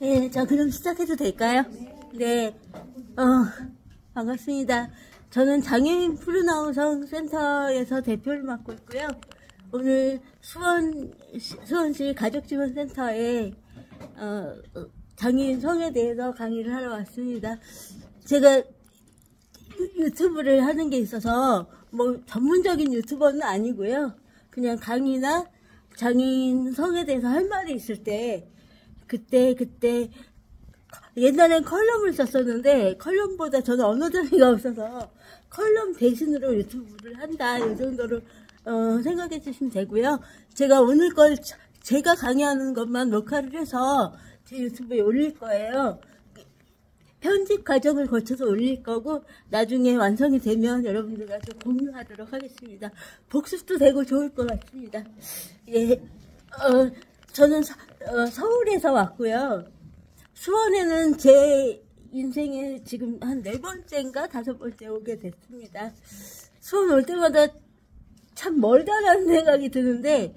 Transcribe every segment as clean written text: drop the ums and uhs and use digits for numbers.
네, 자, 그럼 시작해도 될까요? 네, 반갑습니다. 저는 장애인 푸른하우성 센터에서 대표를 맡고 있고요. 오늘 수원시 가족지원센터에, 장애인 성에 대해서 강의를 하러 왔습니다. 제가 유튜브를 하는 게 있어서, 전문적인 유튜버는 아니고요. 그냥 강의나 장애인 성에 대해서 할 말이 있을 때, 그때 옛날엔 컬럼을 썼었는데 컬럼보다 저는 언어 재미가 없어서 컬럼 대신으로 유튜브를 한다, 이 정도로 생각해 주시면 되고요. 제가 오늘 제가 강의하는 것만 녹화를 해서 제 유튜브에 올릴 거예요. 편집 과정을 거쳐서 올릴 거고, 나중에 완성이 되면 여러분들과 좀 공유하도록 하겠습니다. 복습도 되고 좋을 것 같습니다. 예, 저는 서울에서 왔고요. 수원에는 제 인생에 지금 한 4번째인가 5번째 오게 됐습니다. 수원 올 때마다 참 멀다라는 생각이 드는데,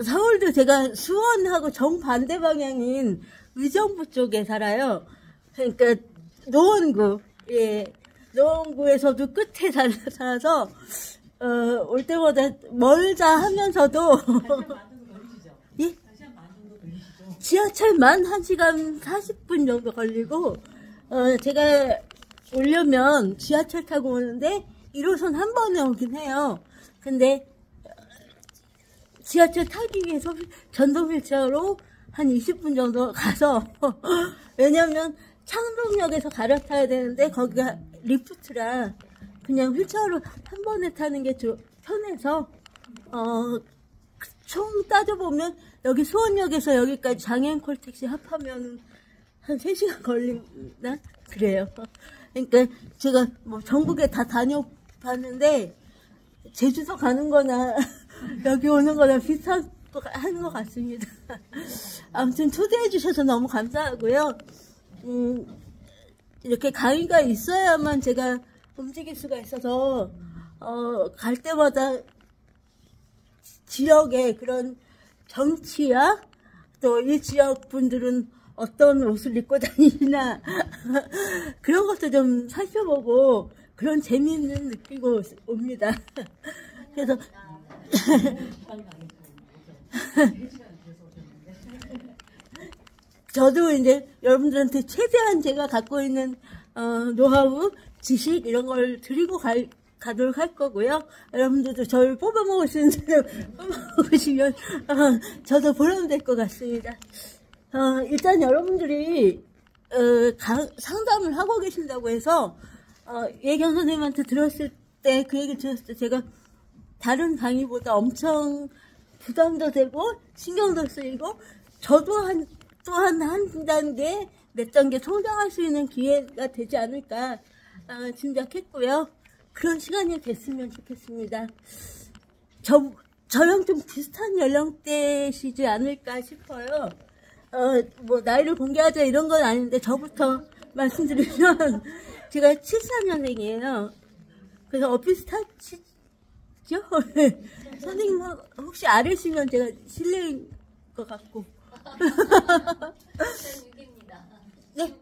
서울도 제가 수원하고 정반대 방향인 의정부 쪽에 살아요. 그러니까 노원구, 노원구에서도 끝에 살아서 올 때마다 멀다 하면서도 예? 지하철만 1시간 40분 정도 걸리고, 제가 오려면 지하철 타고 오는데 1호선 한 번에 오긴 해요. 근데 지하철 타기 위해서 전동 휠체어로 한 20분 정도 가서 왜냐면 창동역에서 갈아타야 되는데 거기가 리프트라 그냥 휠체어로 한 번에 타는 게 편해서 총 따져보면 여기 수원역에서 여기까지 장애인 콜택시 합하면 한 3시간 걸리나? 그래요. 그러니까 제가 전국에 다 다녀봤는데 제주도 가는 거나 여기 오는 거나 비슷한 거 하는 것 같습니다. 아무튼 초대해 주셔서 너무 감사하고요. 이렇게 강의가 있어야만 제가 움직일 수가 있어서 갈 때마다 지역의 그런 정치야, 또 이 지역 분들은 어떤 옷을 입고 다니나 그런 것도 좀 살펴보고 그런 재미는 느끼고 옵니다. 그래서 저도 이제 여러분들한테 최대한 제가 갖고 있는 노하우, 지식 이런 걸 드리고 가도록 할 거고요. 여러분들도 저를 뽑아먹으시면 저도 보람될 것 같습니다. 일단 여러분들이 상담을 하고 계신다고 해서 예경 선생님한테 들었을 때, 그 얘기 들었을 때 제가 다른 강의보다 엄청 부담도 되고 신경도 쓰이고 저도 또한 한 단계, 몇 단계 성장할 수 있는 기회가 되지 않을까 짐작했고요. 그런 시간이 됐으면 좋겠습니다. 저랑 좀 비슷한 연령대시지 않을까 싶어요. 나이를 공개하자 이런 건 아닌데 저부터 말씀드리면 제가 74년생이에요. 그래서 비슷하시죠? 선생님 혹시 아래시면 제가 실례인 것 같고. 6입니다. 네?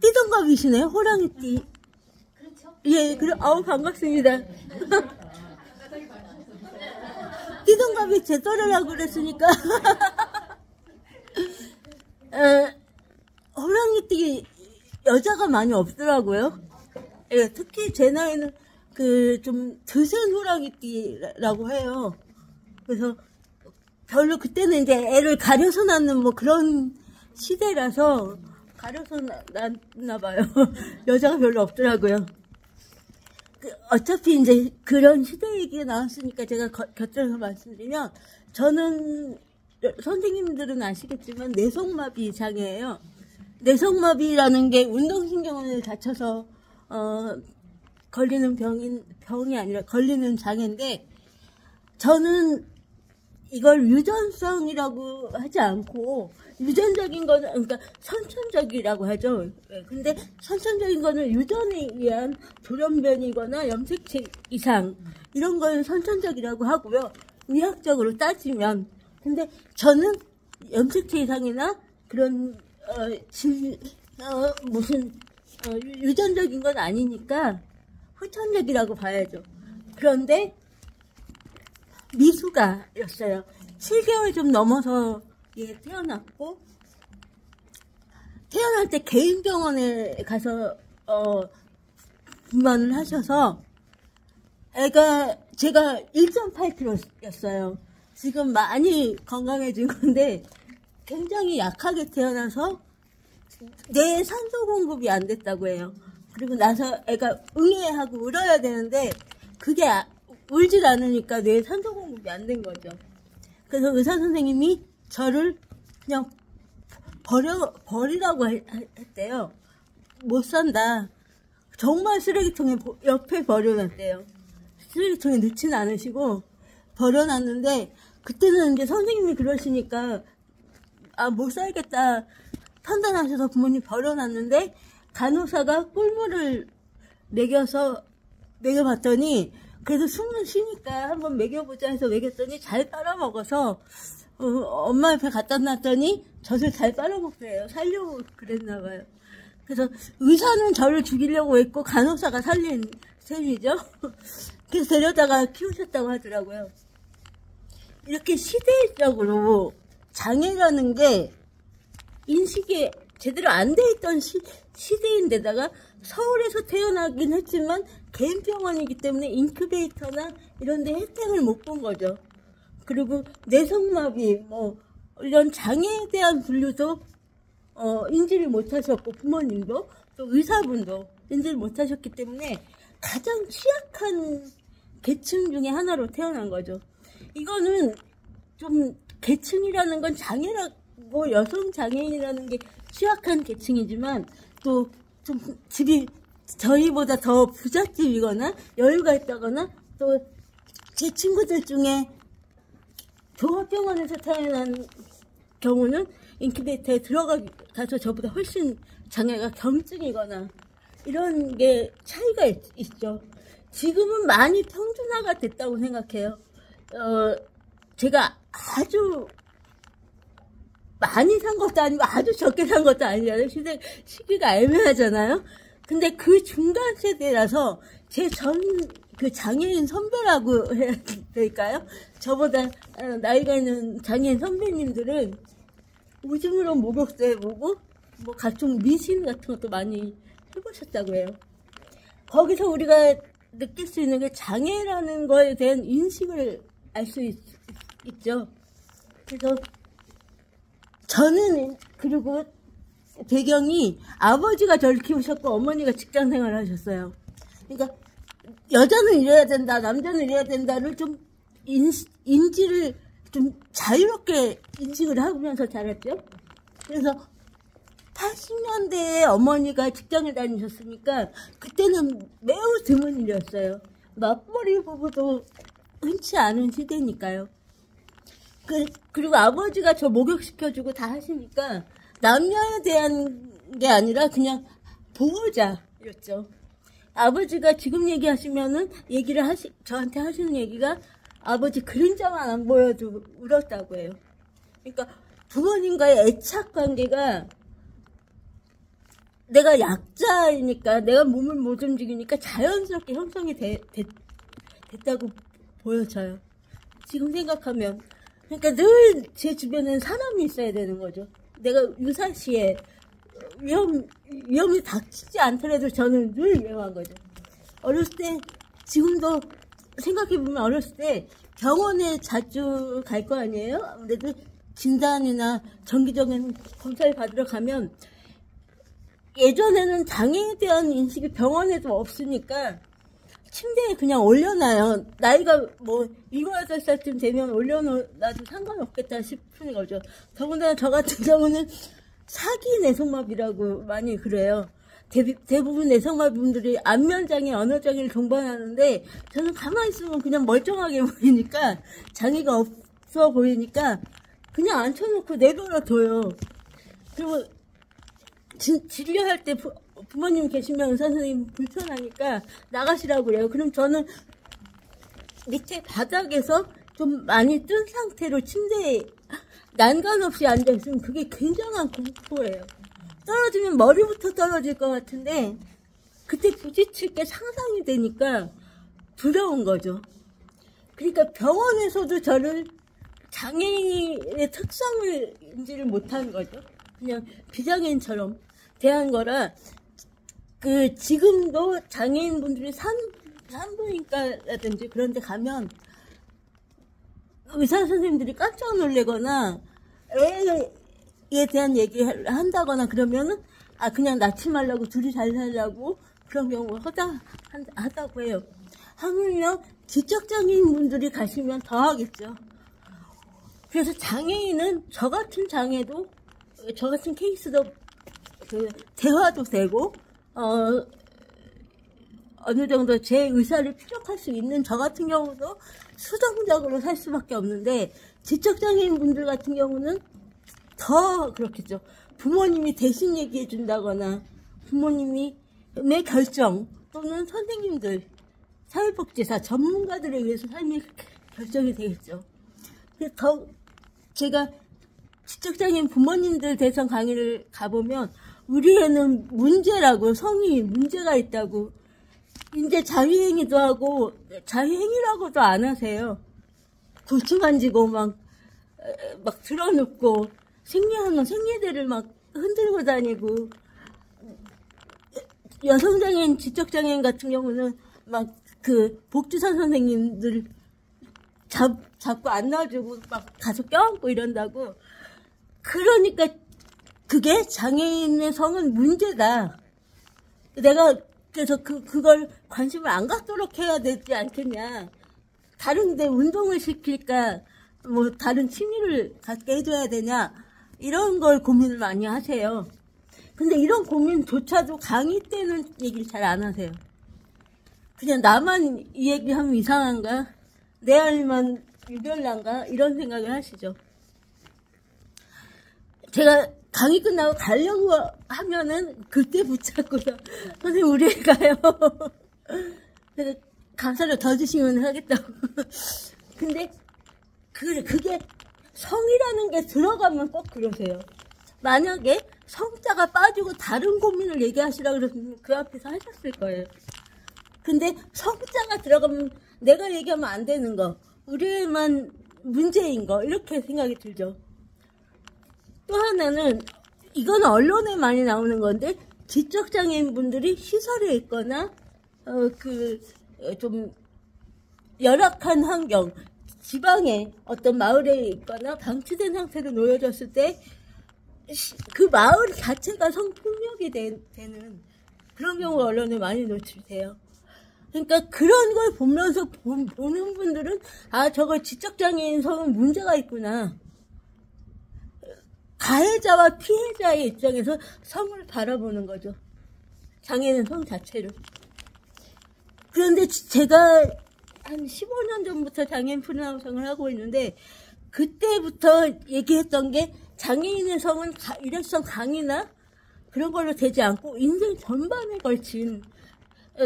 띠동갑이시네요. 호랑이띠. 그렇죠? 예, 반갑습니다. 띠동갑이 제 또래라고 그랬으니까. 호랑이띠 여자가 많이 없더라고요. 예, 특히 제 나이는 좀 드센 호랑이띠라고 해요. 그래서 별로 그때는 이제 애를 가려서 낳는 그런 시대라서 가려서 낳나 봐요. 여자가 별로 없더라고요. 어차피 이제 그런 시대 얘기가 나왔으니까 제가 곁들여서 말씀드리면, 저는 선생님들은 아시겠지만 내성마비 장애예요. 내성마비라는 게 운동신경을 다쳐서 걸리는 병이 아니라 걸리는 장애인데, 저는 이걸 유전성이라고 하지 않고 유전적인 거는, 그러니까 선천적이라고 하죠. 근데 선천적인 거는 유전에 의한 돌연변이거나 염색체 이상 이런 걸 선천적이라고 하고요. 의학적으로 따지면. 근데 저는 염색체 이상이나 그런 무슨 유전적인 건 아니니까 후천적이라고 봐야죠. 그런데 미숙아였어요. 7개월 좀 넘어서 얘 태어났고, 태어날 때 개인 병원에 가서 분만을 하셔서 제가 1.8kg였어요. 지금 많이 건강해진 건데 굉장히 약하게 태어나서 뇌에 산소 공급이 안 됐다고 해요. 그리고 나서 애가 응애하고 울어야 되는데 그게 울질 않으니까 뇌에 산소 공급이 안 된 거죠. 그래서 의사 선생님이 저를 그냥 버리라고 했대요. 못 산다. 정말 쓰레기통에 옆에 버려놨대요. 쓰레기통에 넣진 않으시고 버려놨는데, 그때는 이제 선생님이 그러시니까 못 살겠다 판단하셔서 부모님 버려놨는데, 간호사가 꿀물을 먹여봤더니 그래도 숨은 쉬니까 한번 먹여보자 해서 먹였더니 잘 빨아먹어서 엄마 옆에 갖다 놨더니 젖을 잘 빨아먹더래요. 살려고 그랬나봐요. 그래서 의사는 저를 죽이려고 했고 간호사가 살린 셈이죠. 그래서 데려다가 키우셨다고 하더라고요. 이렇게 시대적으로 장애라는 게 인식이 제대로 안 돼 있던 시대인데다가 서울에서 태어나긴 했지만 개인 병원이기 때문에 인큐베이터나 이런 데 혜택을 못 본 거죠. 그리고 뇌성마비 이런 장애에 대한 분류도 인지를 못하셨고, 부모님도 또 의사분도 인지를 못하셨기 때문에 가장 취약한 계층 중에 하나로 태어난 거죠. 이거는 좀 계층이라는 건 장애라고, 여성 장애인이라는 게 취약한 계층이지만 또 좀 집이 저희보다 더 부잣집이거나 여유가 있다거나, 또 제 친구들 중에 종합병원에서 태어난 경우는 인큐베이터에 들어가서 저보다 훨씬 장애가 경증이거나 이런 게 차이가 있죠. 지금은 많이 평준화가 됐다고 생각해요. 제가 아주 많이 산 것도 아니고 아주 적게 산 것도 아니잖아요. 시기가 애매하잖아요. 근데 그 중간 세대라서 그 장애인 선배라고 해야 될까요? 저보다 나이가 있는 장애인 선배님들은 오줌으로 목욕도 해보고 각종 미신 같은 것도 많이 해보셨다고 해요. 거기서 우리가 느낄 수 있는 게 장애라는 거에 대한 인식을 알 수 있죠. 그래서 저는, 그리고 배경이 아버지가 저를 키우셨고 어머니가 직장 생활을 하셨어요. 그러니까 여자는 이래야 된다, 남자는 이래야 된다를 좀 인지를 좀 자유롭게 인식을 하면서 자랐죠. 그래서 80년대에 어머니가 직장을 다니셨으니까 그때는 매우 드문 일이었어요. 맞벌이 부부도 흔치 않은 시대니까요. 그리고 아버지가 저 목욕시켜주고 다 하시니까 남녀에 대한 게 아니라 그냥 보호자였죠. 아버지가 지금 얘기하시면은 저한테 하시는 얘기가 아버지 그림자만 안 보여도 울었다고 해요. 그러니까 부모님과의 애착 관계가, 내가 약자이니까, 내가 몸을 못 움직이니까 자연스럽게 형성이 됐다고 보여져요. 지금 생각하면. 그러니까 늘 제 주변에는 사람이 있어야 되는 거죠. 내가 유사시에 위험이 닥치지 않더라도 저는 늘 위험한 거죠. 어렸을 때, 지금도 생각해보면 어렸을 때 병원에 자주 갈 거 아니에요? 아무래도 진단이나 정기적인 검사를 받으러 가면, 예전에는 장애에 대한 인식이 병원에도 없으니까 침대에 그냥 올려놔요. 나이가 7, 8살쯤 되면 올려놔도 상관없겠다 싶은 거죠. 더군다나 저 같은 경우는 사기 내성마비라고 많이 그래요. 대부분 내성마비 분들이 안면장애, 언어장애를 동반하는데, 저는 가만히 있으면 그냥 멀쩡하게 보이니까, 장애가 없어 보이니까 그냥 앉혀놓고 내버려둬요. 그리고 진료할 때 부모님 계시면 의사 선생님 불편하니까 나가시라고 그래요. 그럼 저는 밑에 바닥에서 좀 많이 뜬 상태로 침대에 난간 없이 앉아있으면 그게 굉장한 공포예요. 떨어지면 머리부터 떨어질 것 같은데 그때 부딪힐 게 상상이 되니까 두려운 거죠. 그러니까 병원에서도 저를 장애인의 특성을 인지를 못한 거죠. 그냥 비장애인처럼 대한 거라, 지금도 장애인분들이 산부인과라든지 그런 데 가면 의사 선생님들이 깜짝 놀래거나 애에 대한 얘기를 한다거나 그러면은, 그냥 낳지 말라고, 둘이 잘 살라고 그런 경우가 하다고 해요. 하물며 지적장애인분들이 가시면 더 하겠죠. 그래서 장애인은 저 같은 장애도, 저 같은 케이스도 대화도 되고, 어느 정도 제 의사를 피력할 수 있는 저 같은 경우도 수동적으로 살 수밖에 없는데, 지적장애인 분들 같은 경우는 더 그렇겠죠. 부모님이 대신 얘기해 준다거나, 부모님의 결정, 또는 선생님들, 사회복지사, 전문가들에 의해서 삶의 결정이 되겠죠. 그래서 제가 지적장애인 부모님들 대상 강의를 가보면, 우리 애는 문제라고, 성이 문제가 있다고, 이제 자위행위도 하고, 자위행위라고도 안 하세요. 고추 만지고, 막 드러눕고, 생리대를 막 흔들고 다니고, 여성장애인, 지적장애인 같은 경우는 막 복지사 선생님들 자꾸 안 놔주고, 막 가서 껴안고 이런다고. 그러니까 그게 장애인의 성은 문제다. 내가 그래서 그걸 관심을 안 갖도록 해야 되지 않겠냐. 다른 데 운동을 시킬까, 뭐 다른 취미를 갖게 해줘야 되냐, 이런 걸 고민을 많이 하세요. 근데 이런 고민조차도 강의 때는 얘기를 잘 안 하세요. 그냥 나만 이 얘기하면 이상한가, 내 알만 유별난가, 이런 생각을 하시죠. 제가 강의 끝나고 가려고 하면은 그때 붙잡고서, 선생님 우리 애 가요. 그래서 감사를 더 주시면 하겠다고. 근데 그게 성이라는 게 들어가면 꼭 그러세요. 만약에 성자가 빠지고 다른 고민을 얘기하시라 그러면 그 앞에서 하셨을 거예요. 근데 성자가 들어가면 내가 얘기하면 안 되는 거, 우리 애만 문제인 거, 이렇게 생각이 들죠. 또 하나는, 이건 언론에 많이 나오는 건데, 지적장애인 분들이 시설에 있거나, 좀 열악한 환경, 지방에 어떤 마을에 있거나 방치된 상태로 놓여졌을 때, 그 마을 자체가 성폭력이 되는 그런 경우가 언론에 많이 노출돼요. 그러니까 그런 걸 보면서 보는 분들은, 저거 지적장애인 성은 문제가 있구나. 가해자와 피해자의 입장에서 성을 바라보는 거죠. 장애인 성 자체를. 그런데 제가 한 15년 전부터 장애인 프리나우성을 하고 있는데, 그때부터 얘기했던 게, 장애인의 성은 일회성 강의나 그런 걸로 되지 않고 인생 전반에 걸친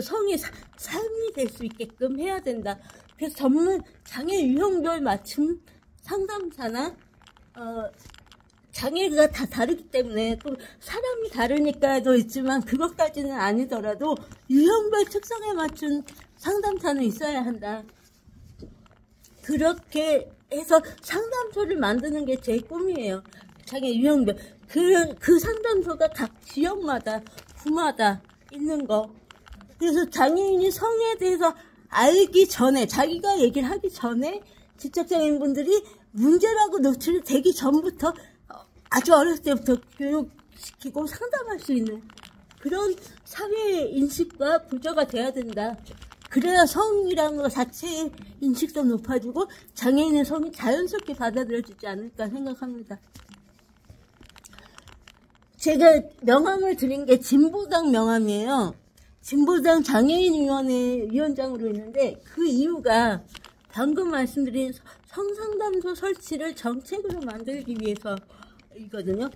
성이 삶이 될 수 있게끔 해야 된다. 그래서 전문 장애 유형별 맞춤 상담사나, 장애가 다 다르기 때문에, 또 사람이 다르니까도 있지만 그것까지는 아니더라도 유형별 특성에 맞춘 상담사는 있어야 한다. 그렇게 해서 상담소를 만드는 게 제 꿈이에요. 장애 유형별. 그 상담소가 각 지역마다, 구마다 있는 거. 그래서 장애인이 성에 대해서 알기 전에, 자기가 얘기를 하기 전에 지적장애인분들이 문제라고 노출되기 전부터, 아주 어렸을 때부터 교육시키고 상담할 수 있는 그런 사회 인식과 구조가 돼야 된다. 그래야 성이라는 것 자체의 인식도 높아지고 장애인의 성이 자연스럽게 받아들여지지 않을까 생각합니다. 제가 명함을 드린 게 진보당 명함이에요. 진보당 장애인위원회 위원장으로 있는데, 그 이유가 방금 말씀드린 성상담소 설치를 정책으로 만들기 위해서이거든요.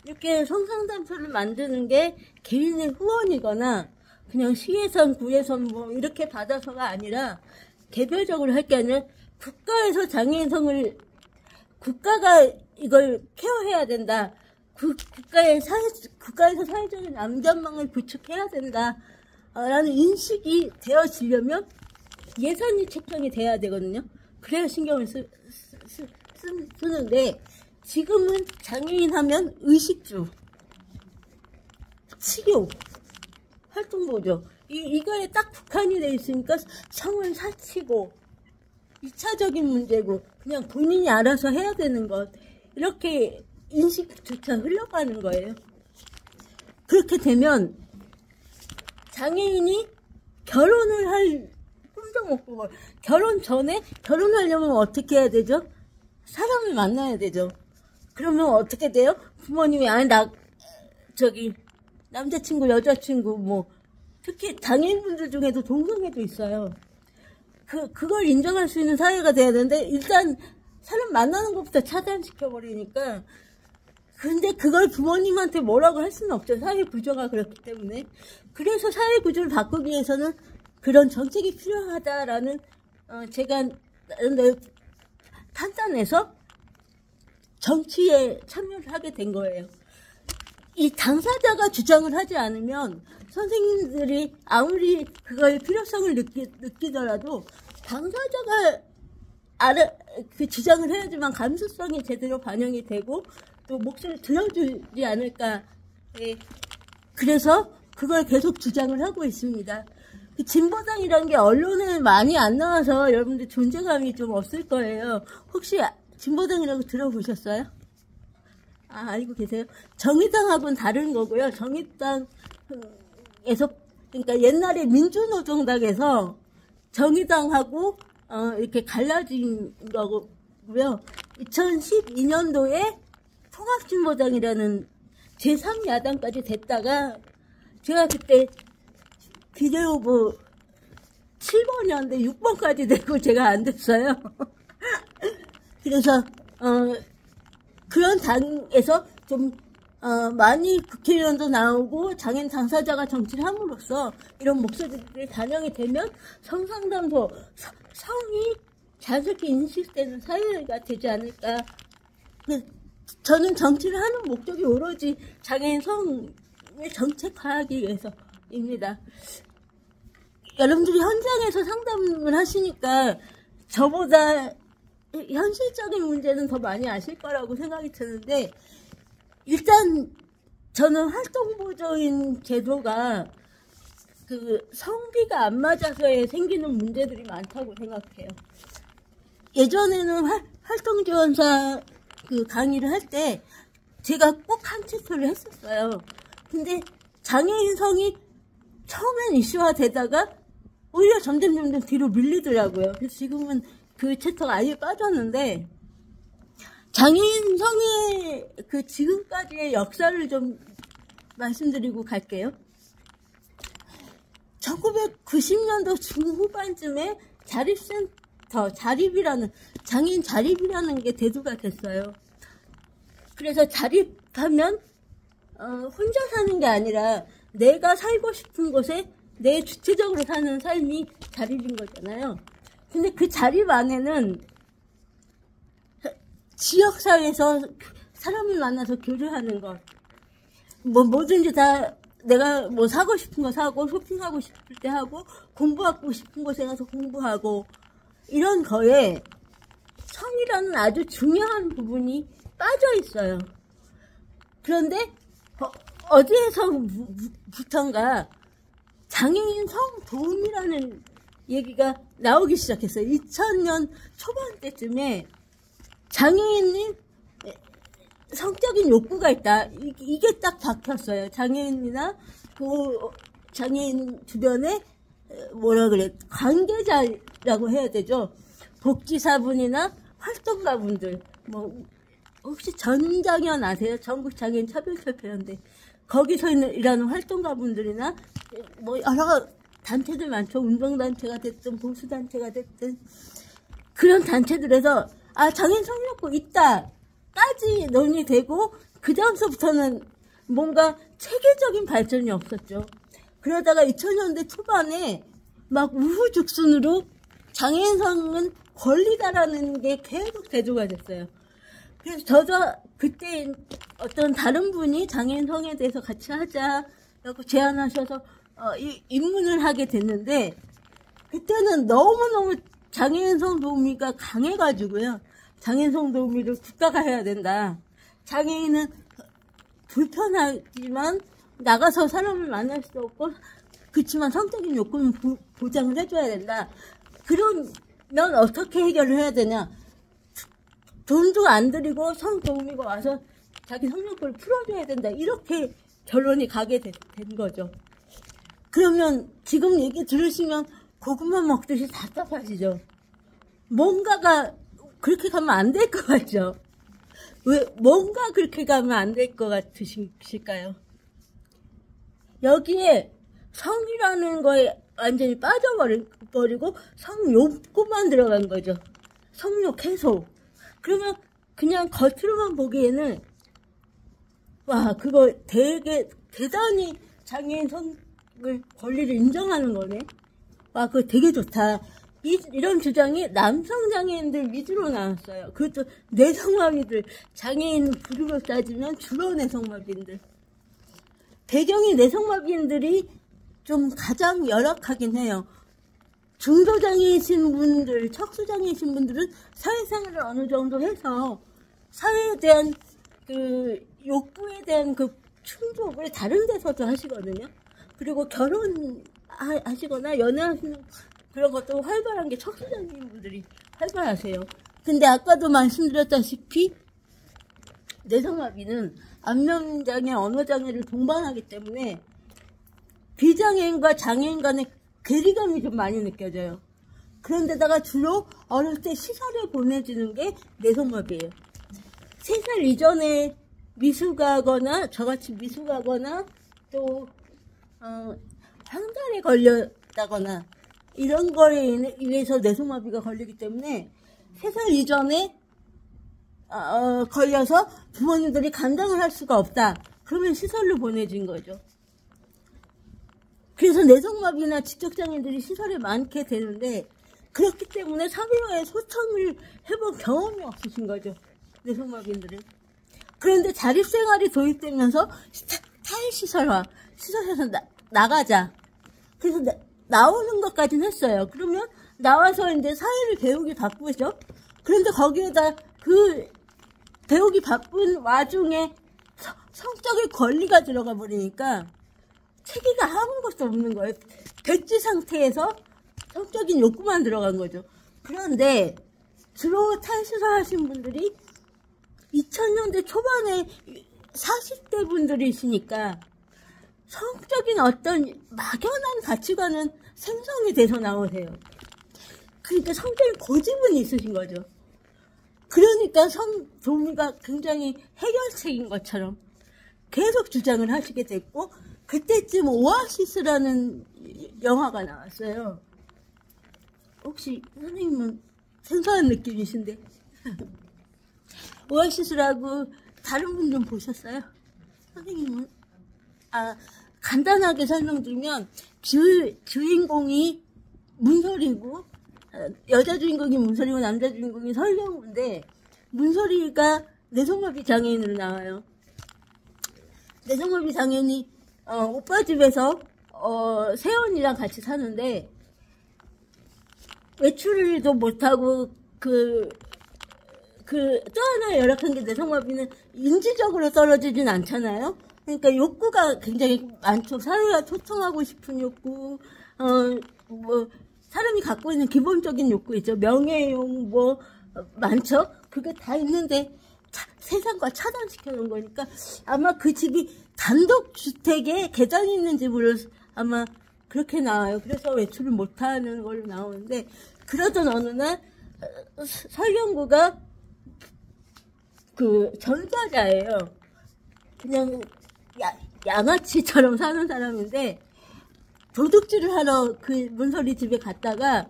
이렇게 성상담소를 만드는 게 개인의 후원이거나 그냥 시에선 구에선 뭐 이렇게 받아서가 아니라, 개별적으로 할 게 아니라 국가에서 장애인성을, 국가가 이걸 케어해야 된다. 국가에서 사회적인 안전망을 구축해야 된다. 라는 인식이 되어지려면 예산이 책정이 돼야 되거든요. 그래야 신경을 쓰는데, 지금은 장애인 하면 의식주, 치료, 활동보조, 이거에 딱 국한이 돼 있으니까 성을 사치고, 2차적인 문제고, 그냥 본인이 알아서 해야 되는 것, 이렇게 인식조차 흘러가는 거예요. 그렇게 되면 장애인이 결혼을 할 꿈도 못 꾸고, 결혼 전에 결혼하려면 어떻게 해야 되죠? 사람을 만나야 되죠. 그러면 어떻게 돼요? 부모님이 아니 남자친구 여자친구 뭐 특히 장애인분들 중에도 동성애도 있어요. 그걸 인정할 수 있는 사회가 돼야 되는데 일단 사람 만나는 것부터 차단시켜버리니까. 근데 그걸 부모님한테 뭐라고 할 수는 없죠. 사회 구조가 그렇기 때문에. 그래서 사회 구조를 바꾸기 위해서는 그런 정책이 필요하다라는 제가 판단해서 정치에 참여를 하게 된 거예요. 이 당사자가 주장을 하지 않으면 선생님들이 아무리 그거의 필요성을 느끼더라도 당사자가 그 주장을 해야지만 감수성이 제대로 반영이 되고 또 목소리를 들어주지 않을까. 그래서 그걸 계속 주장을 하고 있습니다. 진보당이라는 게 언론에 많이 안 나와서 여러분들 존재감이 좀 없을 거예요. 혹시 진보당이라고 들어보셨어요? 알고 계세요? 정의당하고는 다른 거고요. 정의당에서, 그러니까 옛날에 민주노동당에서 정의당하고 이렇게 갈라진 거고요. 2012년도에 통합진보당이라는 제3야당까지 됐다가 제가 그때 비례후보 7번이었는데 6번까지 되고 제가 안 됐어요. 그래서 그런 당에서 좀 많이 국회의원도 나오고 장애인 당사자가 정치를 함으로써 이런 목소리들이 반영이 되면 성상담소 성이 자연스럽게 인식되는 사회가 되지 않을까. 저는 정치를 하는 목적이 오로지 장애인 성을 정책화하기 위해서입니다. 여러분들이 현장에서 상담을 하시니까 저보다 현실적인 문제는 더 많이 아실 거라고 생각이 드는데, 일단 저는 활동보조인 제도가 그 성비가 안 맞아서 생기는 문제들이 많다고 생각해요. 예전에는 활동지원사 그 강의를 할 때 제가 꼭 한 챕터를 했었어요. 근데 장애인 성이 처음엔 이슈화 되다가 오히려 점점 뒤로 밀리더라고요. 그래서 지금은 그 챕터가 아예 빠졌는데, 장애인 성의 그 지금까지의 역사를 좀 말씀드리고 갈게요. 1990년도 중후반쯤에 장애인 자립이라는 게 대두가 됐어요. 그래서 자립하면 혼자 사는 게 아니라 내가 살고 싶은 곳에 내 주체적으로 사는 삶이 자립인 거잖아요. 근데 그 자립 안에는 지역사회에서 사람을 만나서 교류하는 것, 뭐든지 다 내가 뭐 사고 싶은 거 사고, 쇼핑하고 싶을 때 하고, 공부하고 싶은 곳에 가서 공부하고, 이런 거에 성이라는 아주 중요한 부분이 빠져 있어요. 그런데 어디에서부턴가 장애인 성도움이라는 얘기가 나오기 시작했어요. 2000년 초반 때쯤에 장애인이 성적인 욕구가 있다. 이게 딱 박혔어요. 장애인이나 그 장애인 주변에 관계자라고 해야 되죠. 복지사분이나 활동가분들, 혹시 전장현 아세요? 전국장애인 차별철폐연대. 거기서 일하는 활동가분들이나 여러 단체들 많죠. 운동단체가 됐든 보수단체가 됐든 그런 단체들에서 장애인 성욕구 있다까지 논의되고, 그 다음서부터는 뭔가 체계적인 발전이 없었죠. 그러다가 2000년대 초반에 막 우후죽순으로 장애인 성은 권리다라는 게 계속 대두가 됐어요. 그래서 저도 그때 어떤 다른 분이 장애인 성에 대해서 같이 하자라고 제안하셔서 입문을 하게 됐는데, 그때는 너무너무 장애인 성도우미가 강해가지고요. 장애인 성도우미를 국가가 해야 된다. 장애인은 불편하지만 나가서 사람을 만날 수 없고, 그렇지만 성적인 요건은 보장을 해줘야 된다. 그러면 어떻게 해결을 해야 되냐? 돈도 안 들이고 성도우미가 와서 자기 성욕을 풀어줘야 된다. 이렇게 결론이 가게 된 거죠. 그러면 지금 얘기 들으시면 고구마 먹듯이 답답하시죠? 뭔가가 그렇게 가면 안 될 것 같죠? 왜, 뭔가 그렇게 가면 안 될 것 같으실까요? 여기에 성이라는 거에 완전히 빠져버리고 성욕구만 들어간 거죠. 성욕 해소. 그러면 그냥 겉으로만 보기에는 와, 그거 대단히 장애인 성을 권리를 인정하는 거네. 와, 그거 되게 좋다. 이런 주장이 남성 장애인들 위주로 나왔어요. 그것도 내성마비들, 장애인 부류로 따지면 주로 내성마비인들. 배경이 내성마비인들이 좀 가장 열악하긴 해요. 중도장애이신 분들, 척수장애이신 분들은 사회생활을 어느 정도 해서 사회에 대한 그 욕구에 대한 그 충족을 다른 데서도 하시거든요. 그리고 결혼하시거나 연애하시는 그런 것도 활발한 게 척수장애인 분들이 활발하세요. 근데 아까도 말씀드렸다시피 내성마비는 안면장애, 언어장애를 동반하기 때문에 비장애인과 장애인 간의 괴리감이 좀 많이 느껴져요. 그런데다가 주로 어릴 때 시설에 보내주는 게 내성마비예요. 3살 이전에 미숙하거나 저같이 미숙하거나 또 황달에 걸렸다거나 이런 거에 의해서 내성마비가 걸리기 때문에 3살 이전에 걸려서 부모님들이 감당을 할 수가 없다. 그러면 시설로 보내진 거죠. 그래서 내성마비나 지적장애인들이 시설에 많게 되는데 그렇기 때문에 사회와의 소통을 해본 경험이 없으신 거죠. 내성마비인들은. 그런데 자립생활이 도입되면서 타일시설화, 시설에서 나가자. 그래서 나오는 것까지는 했어요. 그러면 나와서 이제 사회를 배우기 바쁘죠. 그런데 거기에다 그 배우기 바쁜 와중에 성적인 권리가 들어가 버리니까 체계가 아무것도 없는 거예요. 백지 상태에서 성적인 욕구만 들어간 거죠. 그런데 주로 탈시설 하신 분들이 2000년대 초반에 40대 분들이시니까 성적인 어떤 막연한 가치관은 생성이 돼서 나오세요. 그러니까 성적인 고집은 있으신 거죠. 그러니까 성도우미가 굉장히 해결책인 것처럼 계속 주장을 하시게 됐고 그때쯤 오아시스라는 영화가 나왔어요. 혹시 선생님은 생소한 느낌이신데 오아시스라고 다른 분 좀 보셨어요? 선생님은? 간단하게 설명드리면 주인공이 문설이고 여자 주인공이 문설이고 남자 주인공이 설경구인데 문설이가 내성마비 장애인으로 나와요. 내성마비 장애인이 오빠 집에서 세연이랑 같이 사는데 외출도 못하고 또 하나 열악한 게 내성마비는 인지적으로 떨어지진 않잖아요. 그러니까 욕구가 굉장히 많죠. 사회와 소통하고 싶은 욕구, 사람이 갖고 있는 기본적인 욕구 있죠. 명예욕, 많죠. 그게 다 있는데 세상과 차단시켜 놓은 거니까 아마 그 집이 단독주택에 계단이 있는 집으로 아마 그렇게 나와요. 그래서 외출을 못하는 걸로 나오는데 그러던 어느 날 설경구가 그 전과자예요. 그냥 양아치처럼 사는 사람인데 도둑질을 하러 그 문설이 집에 갔다가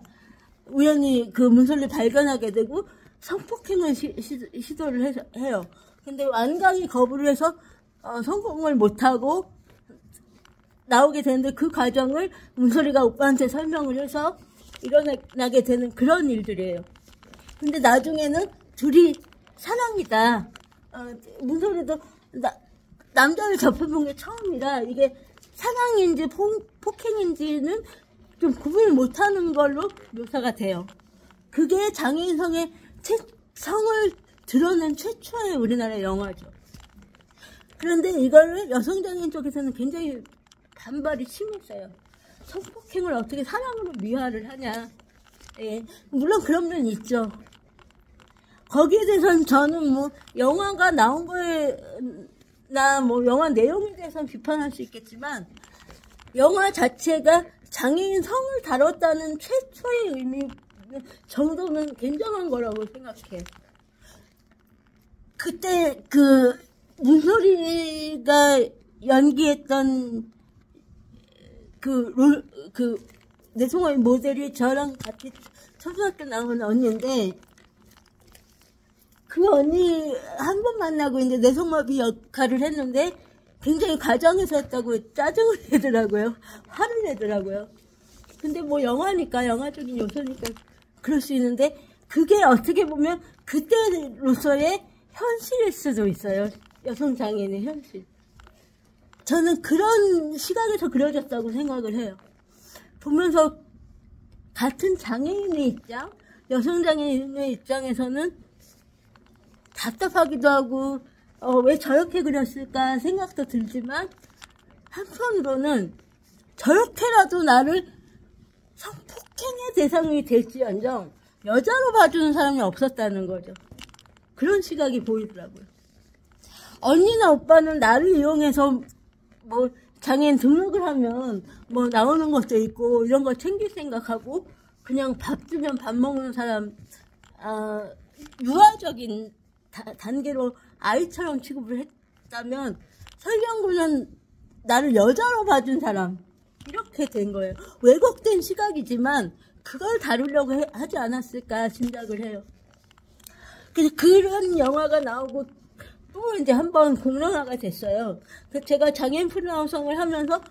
우연히 그 문설을 발견하게 되고 성폭행을 시도를 해요. 근데 완강히 거부를 해서 성공을 못하고 나오게 되는데 그 과정을 문설이가 오빠한테 설명을 해서 일어나게 되는 그런 일들이에요. 근데 나중에는 둘이 사랑이다. 문소리도 남자를 접해본 게 처음이라 이게 사랑인지 폭행인지는 좀 구분을 못하는 걸로 묘사가 돼요. 그게 장애인성의 성을 드러낸 최초의 우리나라 영화죠. 그런데 이거를 여성장애인 쪽에서는 굉장히 반발이 심했어요. 성폭행을 어떻게 사랑으로 미화를 하냐. 예, 물론 그런 면이 있죠. 거기에 대해서는 저는 뭐 영화가 나온 거에나 뭐 영화 내용에 대해서는 비판할 수 있겠지만 영화 자체가 장애인 성을 다뤘다는 최초의 의미 정도는 굉장한 거라고 생각해. 그때 그 문소리가 연기했던 내송의 모델이 저랑 같이 초등학교 나온 언니인데 그 언니 한 번 만나고 이제 내송마비 역할을 했는데 굉장히 과장해서 했다고 짜증을 내더라고요. 화를 내더라고요. 근데 뭐 영화니까 영화적인 요소니까 그럴 수 있는데 그게 어떻게 보면 그때로서의 현실일 수도 있어요. 여성장애인의 현실. 저는 그런 시각에서 그려졌다고 생각을 해요. 보면서 같은 장애인의 입장, 여성장애인의 입장에서는 답답하기도 하고 왜 저렇게 그렸을까 생각도 들지만 한편으로는 저렇게라도 나를 성폭행의 대상이 될지언정 여자로 봐주는 사람이 없었다는 거죠. 그런 시각이 보이더라고요. 언니나 오빠는 나를 이용해서 뭐 장애인 등록을 하면 뭐 나오는 것도 있고 이런 거 챙길 생각하고 그냥 밥 주면 밥 먹는 사람 유아적인 단계로 아이처럼 취급을 했다면 설경구는 나를 여자로 봐준 사람 이렇게 된 거예요. 왜곡된 시각이지만 그걸 다루려고 하지 않았을까 짐작을 해요. 그래서 그런 영화가 나오고 또 이제 한번 공론화가 됐어요. 그래서 제가 장애인 프리나우성을 하면서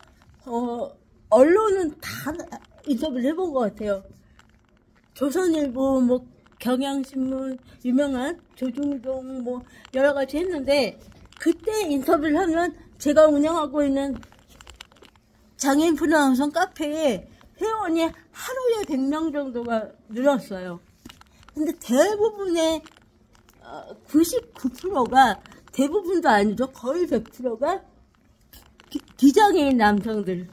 언론은 다 인터뷰를 해본 것 같아요. 조선일보, 뭐 경향신문, 유명한 조중동 뭐 여러 가지 했는데 그때 인터뷰를 하면 제가 운영하고 있는 장애인 프리나우성 카페에 회원이 하루에 100명 정도가 늘었어요. 근데 대부분의 99%가 대부분도 아니죠. 거의 100%가 비장애인 남성들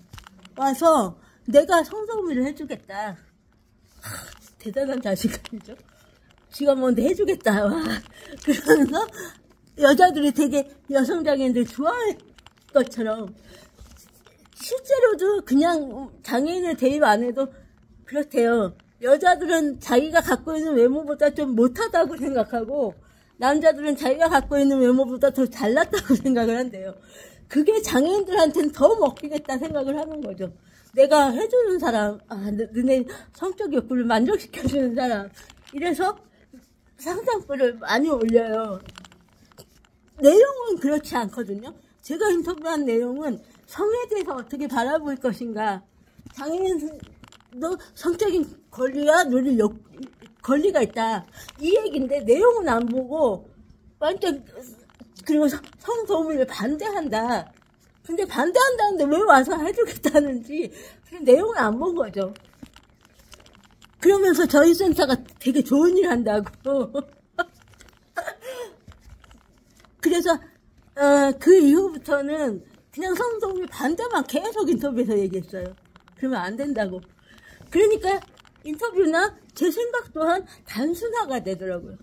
와서 내가 성소음을 해주겠다. 대단한 자신감이죠. 지가 뭔데 해주겠다. 와. 그러면서 여자들이 되게 여성장애인들 좋아할 것처럼 실제로도 그냥 장애인을 대입 안 해도 그렇대요. 여자들은 자기가 갖고 있는 외모보다 좀 못하다고 생각하고 남자들은 자기가 갖고 있는 외모보다 더 잘났다고 생각을 한대요. 그게 장애인들한테는 더 먹히겠다 생각을 하는 거죠. 내가 해주는 사람, 너네 성적 욕구를 만족시켜주는 사람. 이래서 상상글을 많이 올려요. 내용은 그렇지 않거든요. 제가 인터뷰한 내용은 성에 대해서 어떻게 바라볼 것인가. 장애인도 성적인 권리와 누릴 권리가 있다. 이 얘기인데 내용은 안 보고 완전 그리고 성소음을 반대한다. 근데 반대한다는데 왜 와서 해주겠다는지 그런 내용을 안 본 거죠. 그러면서 저희 센터가 되게 좋은 일 한다고. 그래서 그 이후부터는 그냥 성소음을 반대만 계속 인터뷰에서 얘기했어요. 그러면 안 된다고. 그러니까 인터뷰나 제 생각 또한 단순화가 되더라고요.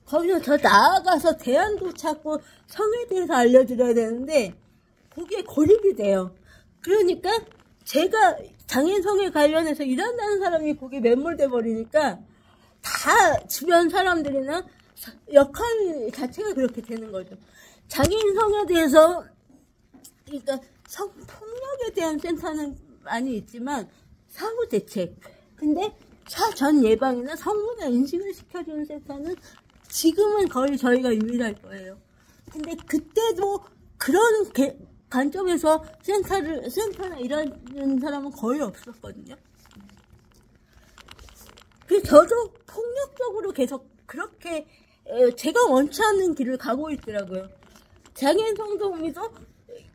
거기서 더 나아가서 대안도 찾고 성에 대해서 알려드려야 되는데 거기에 고립이 돼요. 그러니까 제가 장애인 성에 관련해서 일한다는 사람이 거기에 매몰돼 버리니까 다 주변 사람들이나 역할 자체가 그렇게 되는 거죠. 장애인 성에 대해서 그러니까 성폭력에 대한 센터는 많이 있지만 사후 대책. 근데 사전 예방이나 성문화 인식을 시켜주는 센터는 지금은 거의 저희가 유일할 거예요. 근데 그때도 그런 관점에서 센터나 일하는 사람은 거의 없었거든요. 그래서 저도 폭력적으로 계속 그렇게 제가 원치 않는 길을 가고 있더라고요. 장애인 성도미도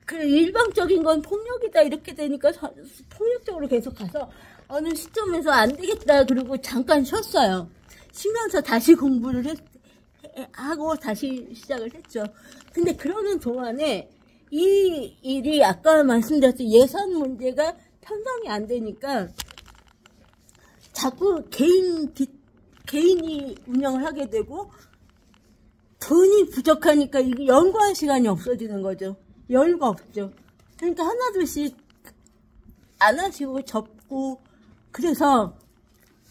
그 일방적인 건 폭력이다 이렇게 되니까 폭력적으로 계속 가서 어느 시점에서 안 되겠다 그러고 잠깐 쉬었어요. 쉬면서 다시 공부를 하고 다시 시작을 했죠. 근데 그러는 동안에 이 일이 아까 말씀드렸던 예산 문제가 편성이 안 되니까 자꾸 개인이 운영을 하게 되고 돈이 부족하니까 이게 연구할 시간이 없어지는 거죠. 여유가 없죠. 그러니까 하나둘씩 안 하시고 접고 그래서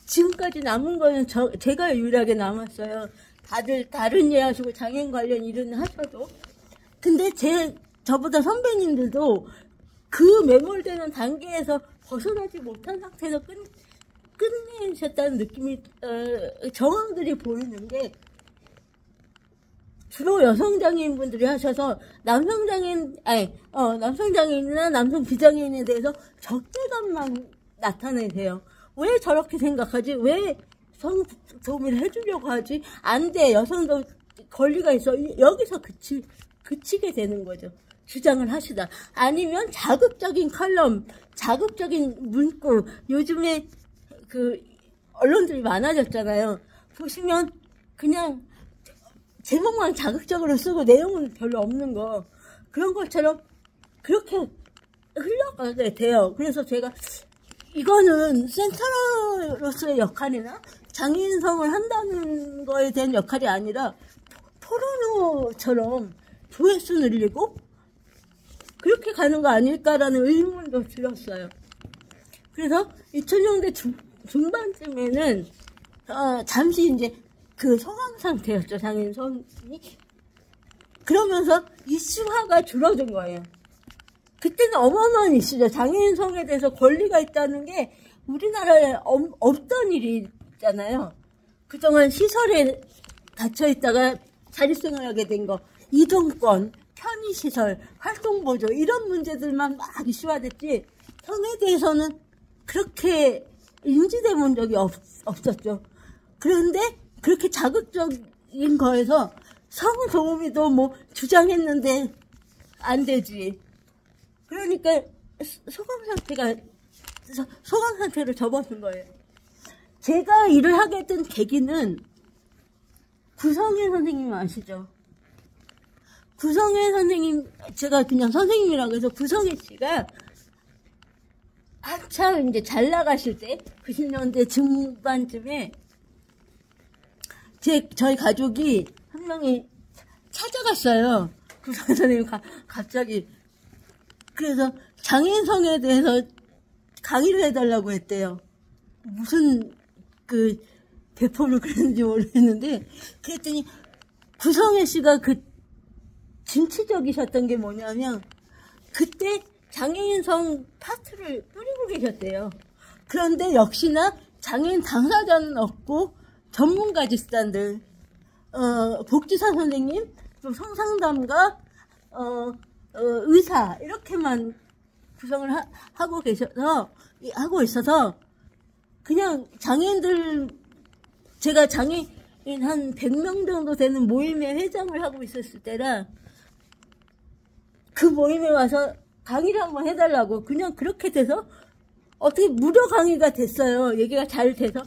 지금까지 남은 거는 제가 유일하게 남았어요. 다들 다른 일 하시고 장애인 관련 일은 하셔도. 근데 저보다 선배님들도 그 매몰되는 단계에서 벗어나지 못한 상태에서 끝내셨다는 느낌이, 정황들이 보이는 게 주로 여성장애인분들이 하셔서 남성장애인이나 남성 비장애인에 대해서 적대감만 나타내세요. 왜 저렇게 생각하지? 왜 성도우미를 해주려고 하지? 안 돼. 여성도 권리가 있어. 여기서 그치게 되는 거죠. 주장을 하시다. 아니면 자극적인 칼럼, 자극적인 문구. 요즘에 그 언론들이 많아졌잖아요. 보시면 그냥 제목만 자극적으로 쓰고 내용은 별로 없는 거. 그런 것처럼 그렇게 흘러가게 돼요. 그래서 제가 이거는 센터로서의 역할이나 장애인성을 한다는 거에 대한 역할이 아니라 포르노처럼 조회수 늘리고 그렇게 가는 거 아닐까라는 의문도 들었어요. 그래서 2000년대 중반쯤에는 잠시 이제 그 소강 상태였죠, 장애인 성이. 그러면서 이슈화가 줄어든 거예요. 그때는 어마어마한 이슈죠. 장애인 성에 대해서 권리가 있다는 게 우리나라에 없던 일이잖아요. 그동안 시설에 갇혀 있다가 자립생활하게 된 거, 이동권, 편의시설, 활동보조 이런 문제들만 막 이슈화됐지 성에 대해서는 그렇게 인지돼 본 적이 없었죠. 그런데 그렇게 자극적인 거에서 성도우미도 뭐 주장했는데 안 되지. 그러니까 소강 상태로 접어든 거예요. 제가 일을 하게 된 계기는 구성애 선생님 아시죠? 구성애 선생님, 제가 그냥 선생님이라고 해서 구성애 씨가 한참 이제 잘 나가실 때 90년대 중반쯤에 저희 가족이 한 명이 찾아갔어요. 구성애 선생님 갑자기. 그래서 장애인성에 대해서 강의를 해달라고 했대요. 무슨 배포를 그랬는지 모르겠는데, 그랬더니 구성애 씨가 진취적이셨던 게 뭐냐면, 그때 장애인성 파트를 뿌리고 계셨대요. 그런데 역시나 장애인 당사자는 없고, 전문가 집단들, 복지사 선생님, 또 성상담가, 의사, 이렇게만 구성을 하고 있어서, 그냥 장애인들, 제가 장애인 한 100명 정도 되는 모임의 회장을 하고 있었을 때라, 그 모임에 와서 강의를 한번 해달라고, 그냥 그렇게 돼서, 어떻게 무료 강의가 됐어요. 얘기가 잘 돼서.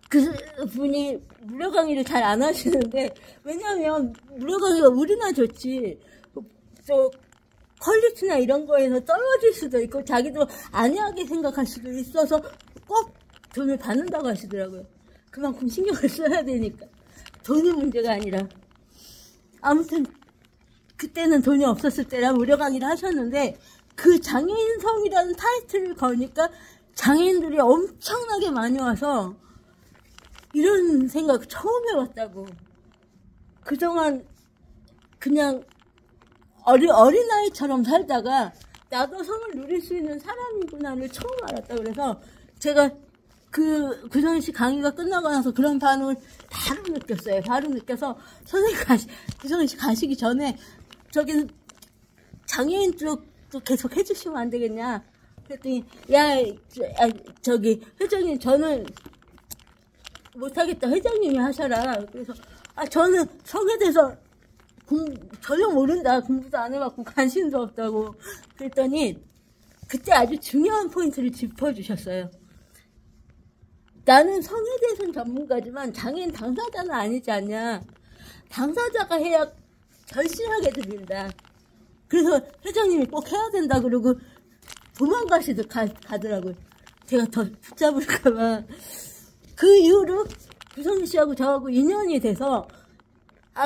그분이 무료 강의를 잘 안 하시는데, 왜냐면, 무료 강의가 우리나 좋지, 또, 퀄리티나 이런 거에서 떨어질 수도 있고, 자기도 안이하게 생각할 수도 있어서, 꼭 돈을 받는다고 하시더라고요. 그만큼 신경을 써야 되니까. 돈이 문제가 아니라. 아무튼, 그때는 돈이 없었을 때라 무료 강의를 하셨는데, 그 장애인성이라는 타이틀을 거니까 장애인들이 엄청나게 많이 와서, 이런 생각 처음 해봤다고. 그동안 그냥 어린아이처럼 살다가 나도 성을 누릴 수 있는 사람이구나를 처음 알았다. 그래서 제가 구성희 씨 강의가 끝나고 나서 그런 반응을 바로 느꼈어요. 바로 느껴서 선생님 구성희 씨 가시기 전에 저기 장애인 쪽도 계속 해주시면 안 되겠냐. 그랬더니 회장님 저는 못하겠다. 회장님이 하셔라. 그래서 저는 성에 대해서 전혀 모른다. 공부도 안 해봤고 관심도 없다고 그랬더니 그때 아주 중요한 포인트를 짚어주셨어요. 나는 성에 대해서는 전문가지만 장애인 당사자는 아니지 않냐. 당사자가 해야 절실하게 들린다. 그래서 회장님이 꼭 해야 된다 그러고 가더라고요. 제가 더 붙잡을까봐. 그 이후로 구성희 씨하고 저하고 인연이 돼서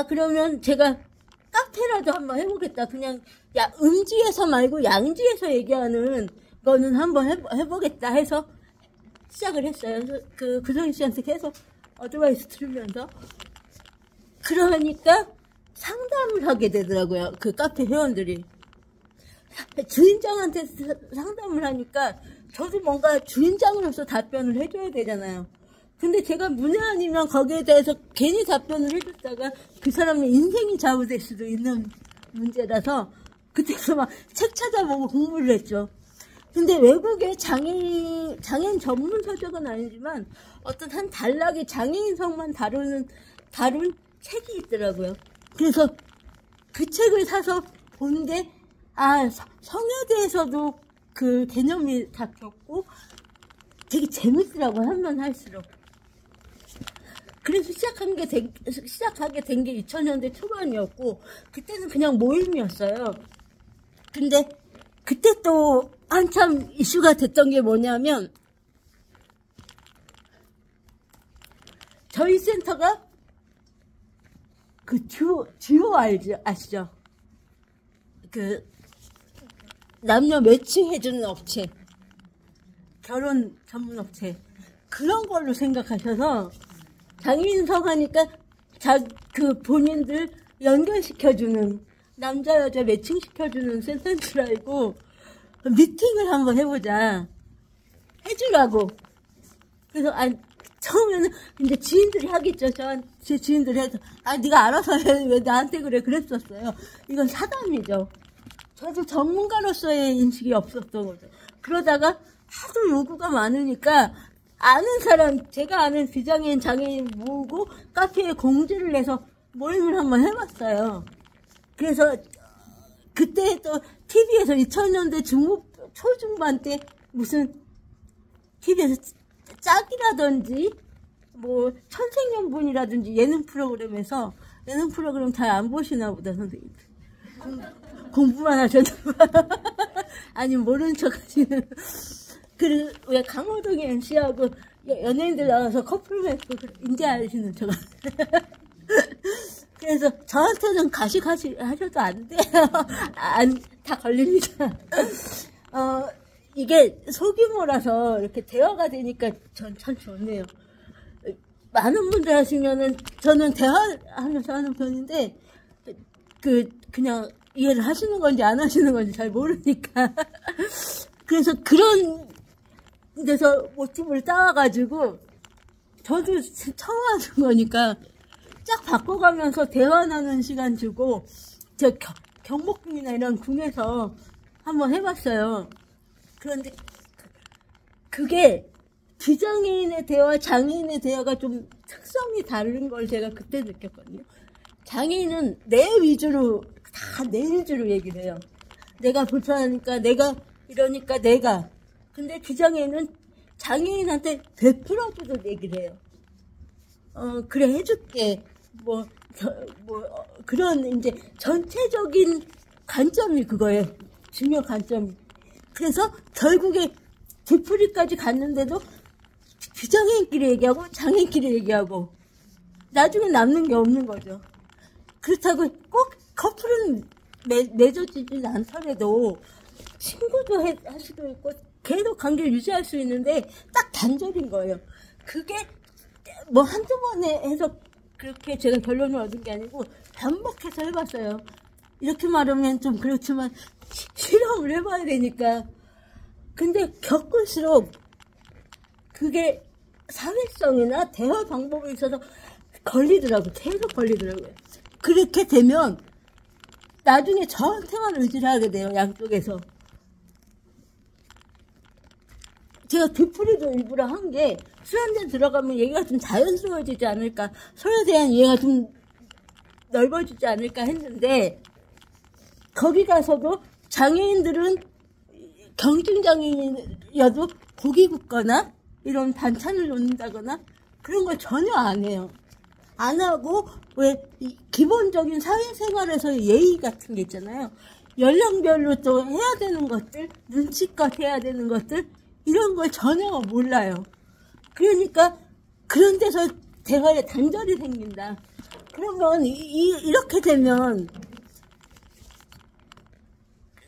그러면 제가 카페라도 한번 해보겠다. 그냥 음지에서 말고 양지에서 얘기하는 거는 한번 해보겠다 해서 시작을 했어요. 그래서 구성희 씨한테 계속 어드바이스 들으면서 그러니까 상담을 하게 되더라고요. 그 카페 회원들이. 주인장한테 상담을 하니까 저도 뭔가 주인장으로서 답변을 해줘야 되잖아요. 근데 제가 문외한이면 거기에 대해서 괜히 답변을 해줬다가 그 사람의 인생이 좌우될 수도 있는 문제라서 그때서 막 책 찾아보고 공부를 했죠. 근데 외국에 장애인 전문 서적은 아니지만 어떤 한 단락의 장애인성만 다룬 책이 있더라고요. 그래서 그 책을 사서 본 게 성에 대해서도 그 개념이 잡혔고 되게 재밌더라고요. 하면 할수록. 그래서 시작하게 된 게 2000년대 초반이었고 그때는 그냥 모임이었어요. 근데 그때 또 한참 이슈가 됐던 게 뭐냐면 저희 센터가 그 듀오 아시죠? 그 남녀 매칭해주는 업체, 결혼 전문 업체 그런 걸로 생각하셔서 장애인성 하니까 본인들 연결시켜주는 남자 여자 매칭시켜주는 센터인 줄 알고 미팅을 한번 해보자 해주라고. 그래서 처음에는 이제 지인들이 하겠죠. 제 지인들이 해서 네가 알아서 해. 왜 나한테 그래. 그랬었어요. 이건 사담이죠. 저도 전문가로서의 인식이 없었던 거죠. 그러다가 하도 요구가 많으니까 제가 아는 비장애인 장애인 모으고 카페에 공지를 내서 모임을 한번 해봤어요. 그래서 그때 또 TV에서 2000년대 초중반 때 무슨 TV에서 짝이라든지 뭐 천생연분이라든지 예능 프로그램 잘 안 보시나 보다 선생님. 공부만 하셔도 아니 모르는 척 하시는. 그리고 왜 강호동이 MC하고 연예인들 나와서 커플 맺고 인제 아시는 척. 그래서 저한테는 가식하셔도 안 돼요. 다 걸립니다. 이게 소규모라서 이렇게 대화가 되니까 전 참 좋네요. 많은 분들 하시면은 저는 대화하면서 하는 편인데 그냥 이해를 하시는 건지 안 하시는 건지 잘 모르니까. 그래서 그런 데서 모티브를 따와가지고 저도 처음 하는 거니까 쫙 바꿔가면서 대화 나누는 시간 주고 저 경복궁이나 이런 궁에서 한번 해봤어요. 그런데 그게 비장애인의 대화, 장애인의 대화가 좀 특성이 다른 걸 제가 그때 느꼈거든요. 장애인은 내 위주로 얘기를 해요. 내가 불편하니까, 내가 이러니까 내가. 근데 비장애인은 장애인한테 베풀어주도 얘기를 해요. 그래 해줄게. 그런 이제 전체적인 관점이 그거예요. 중요 관점이. 그래서 결국에 뒤풀이까지 갔는데도 비장애인끼리 얘기하고 장애인끼리 얘기하고 나중에 남는 게 없는 거죠. 그렇다고 꼭 커플은 맺어지진 않더라도 친구도 할 수도 있고 계속 관계를 유지할 수 있는데 딱 단절인 거예요. 그게 뭐 한두 번에 해서 그렇게 제가 결론을 얻은 게 아니고 반복해서 해봤어요. 이렇게 말하면 좀 그렇지만 실험을 해봐야 되니까. 근데 겪을수록 그게 사회성이나 대화 방법에 있어서 계속 걸리더라고요. 그렇게 되면 나중에 저한테만 의지를 하게 돼요. 양쪽에서. 제가 뒤풀이도 일부러 한 게 술 한잔 들어가면 얘기가 좀 자연스러워지지 않을까. 서로에 대한 이해가 좀 넓어지지 않을까 했는데, 거기 가서도 장애인들은 경증장애인이어도 고기 굽거나 이런 반찬을 놓는다거나 그런 걸 전혀 안 해요. 안 하고, 왜 기본적인 사회생활에서의 예의 같은 게 있잖아요. 연령별로 또 해야 되는 것들, 눈치껏 해야 되는 것들, 이런 걸 전혀 몰라요. 그러니까 그런 데서 대화에 단절이 생긴다. 그러면 이렇게 되면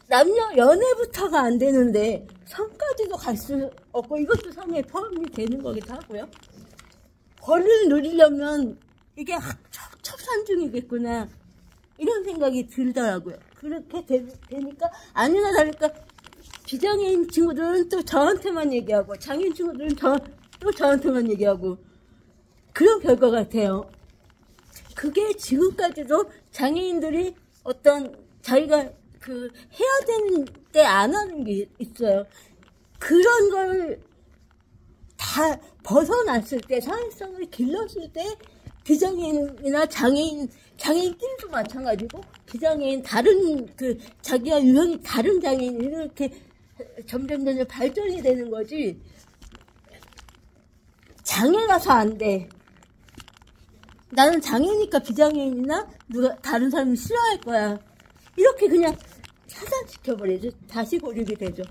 남녀 연애부터가 안 되는데 성까지도 갈 수 없고, 이것도 성에 포함이 되는 거기도 하고요. 권리를 누리려면 이게 첩산중이겠구나, 이런 생각이 들더라고요. 그렇게 되니까 아니나 다를까 비장애인 친구들은 또 저한테만 얘기하고, 장애인 친구들은 또 저한테만 얘기하고, 그런 결과 같아요. 그게 지금까지도 장애인들이 어떤 자기가 해야 되는데 안 하는 게 있어요. 그런 걸 다 벗어났을 때, 사회성을 길렀을 때, 비장애인이나 장애인끼리도 마찬가지고, 비장애인, 다른, 자기와 유형이 다른 장애인, 이렇게 점점 발전이 되는 거지, 장애라서 안 돼. 나는 장애니까 비장애인이나 다른 사람이 싫어할 거야, 이렇게 그냥 차단시켜버리죠. 다시 고립이 되죠.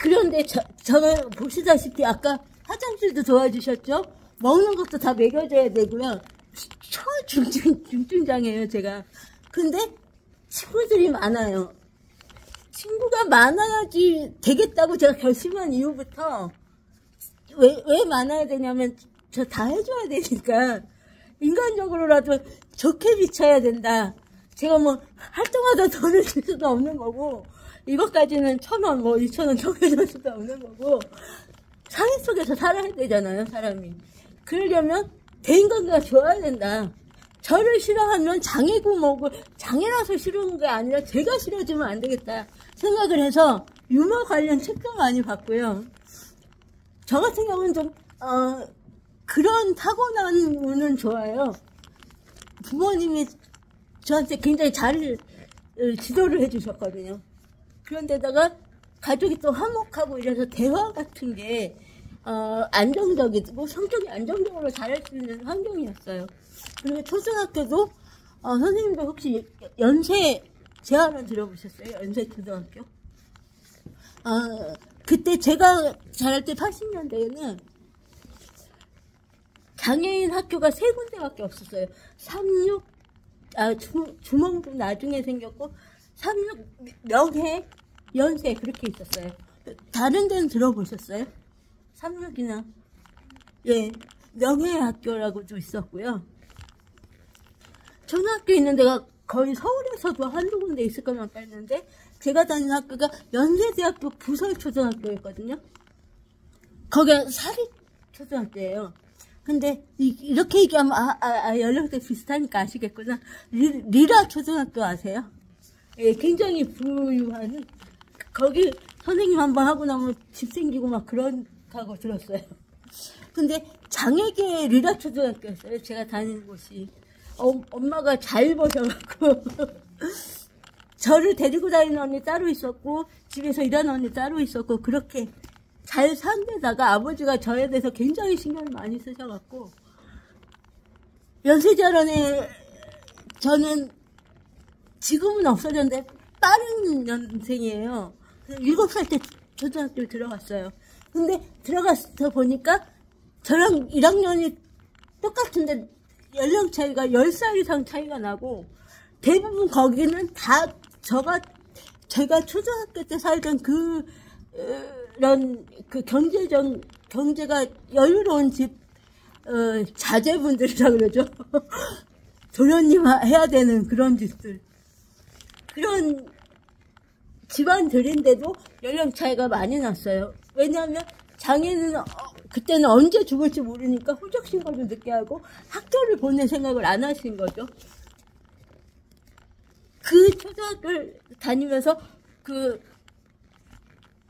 그런데 저는 보시다시피 아까 화장실도 도와주셨죠? 먹는 것도 다 먹여줘야 되고요. 중증장애예요, 제가. 근데 친구들이 많아요. 친구가 많아야지 되겠다고 제가 결심한 이후부터, 왜 많아야 되냐면, 저 다 해줘야 되니까 인간적으로라도 좋게 비춰야 된다. 제가 뭐 활동하다 돈을 줄 수도 없는 거고, 이것까지는 1,000원, 2,000원 정해줄 수도 없는 거고, 사회 속에서 살아야 되잖아요, 사람이. 그러려면 대인관계가 좋아야 된다. 저를 싫어하면 장애고 뭐고, 장애라서 싫은 게 아니라 제가 싫어지면 안 되겠다 생각을 해서 유머 관련 책도 많이 봤고요. 저 같은 경우는 좀 그런 타고난 운은 좋아요. 부모님이 저한테 굉장히 잘 지도를 해주셨거든요. 그런데다가 가족이 또 화목하고 이래서 대화 같은 게 안정적이고 성격이 안정적으로 잘할 수 있는 환경이었어요. 그리고 초등학교도 선생님도 혹시 연세 제한을 들어보셨어요? 연세 초등학교? 그때 제가 자랄 때 80년대에는 장애인 학교가 3군데밖에 없었어요. 주몽도 나중에 생겼고, 36 명회, 연세 그렇게 있었어요. 다른 데는 들어보셨어요? 36이나 예, 명예학교라고도 있었고요. 초등학교 있는 데가 거의 서울에서도 한두 군데 있을 것만 뺐는데, 제가 다니는 학교가 연세대학교 부설초등학교였거든요. 거기가 사립초등학교예요. 근데 이렇게 얘기하면 연령대 비슷하니까 아시겠구나. 리라 초등학교 아세요? 예, 굉장히 부유한, 거기 선생님 한번 하고 나면 집 생기고 막 그런다고 들었어요. 근데 장애계 리라 초등학교였어요, 제가 다니는 곳이. 엄마가 잘 버셔갖고 저를 데리고 다니는 언니 따로 있었고, 집에서 일하는 언니 따로 있었고, 그렇게 잘 산 데다가 아버지가 저에 대해서 굉장히 신경을 많이 쓰셔갖고, 연세자원에 저는 지금은 없어졌는데 빠른 년생이에요. 7살 때 초등학교를 들어갔어요. 근데 들어가서 보니까 저랑 1학년이 똑같은데 연령 차이가 10살 이상 차이가 나고, 대부분 거기는 다 제가 초등학교 때 살던 그런 경제가 여유로운 집 자제분들이라 그러죠. 도련님 해야 되는 그런 집들, 그런 집안들인데도 연령 차이가 많이 났어요. 왜냐하면 장애는 그때는 언제 죽을지 모르니까 후적신고를 늦게 하고 학교를 보낼 생각을 안 하신 거죠. 그 초등학교를 다니면서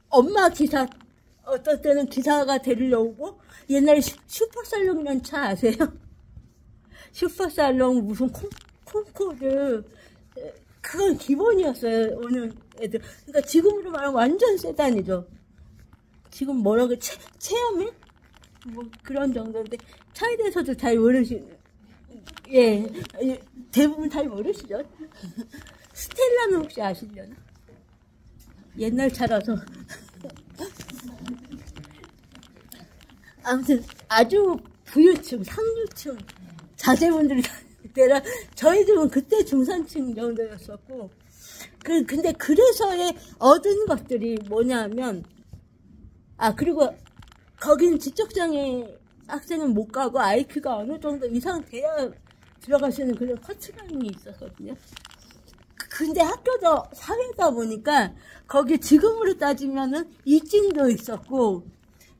엄마 기사, 어떨 때는 기사가 데리러 오고, 옛날에 슈퍼살롱이라는 차 아세요? 슈퍼살롱, 무슨 콩코드, 그건 기본이었어요, 오는 애들. 그러니까 지금으로 말하면 완전 세단이죠. 지금 뭐라고, 체험일? 뭐 그런 정도인데, 차에 대해서도 잘 예, 대부분 잘 모르시죠? 스텔라는 혹시 아시려나? 옛날 차라서. 아무튼 아주 부유층, 상류층 자제분들이 때라 저희 집은 그때 중산층 정도였었고, 근데 그래서의 얻은 것들이 뭐냐면, 그리고 거긴 지적장애 학생은 못 가고 IQ가 어느 정도 이상 돼야 들어갈 수 있는 그런 커트라인이 있었거든요. 근데 학교도 사회다 보니까 거기 지금으로 따지면은 일진도 있었고,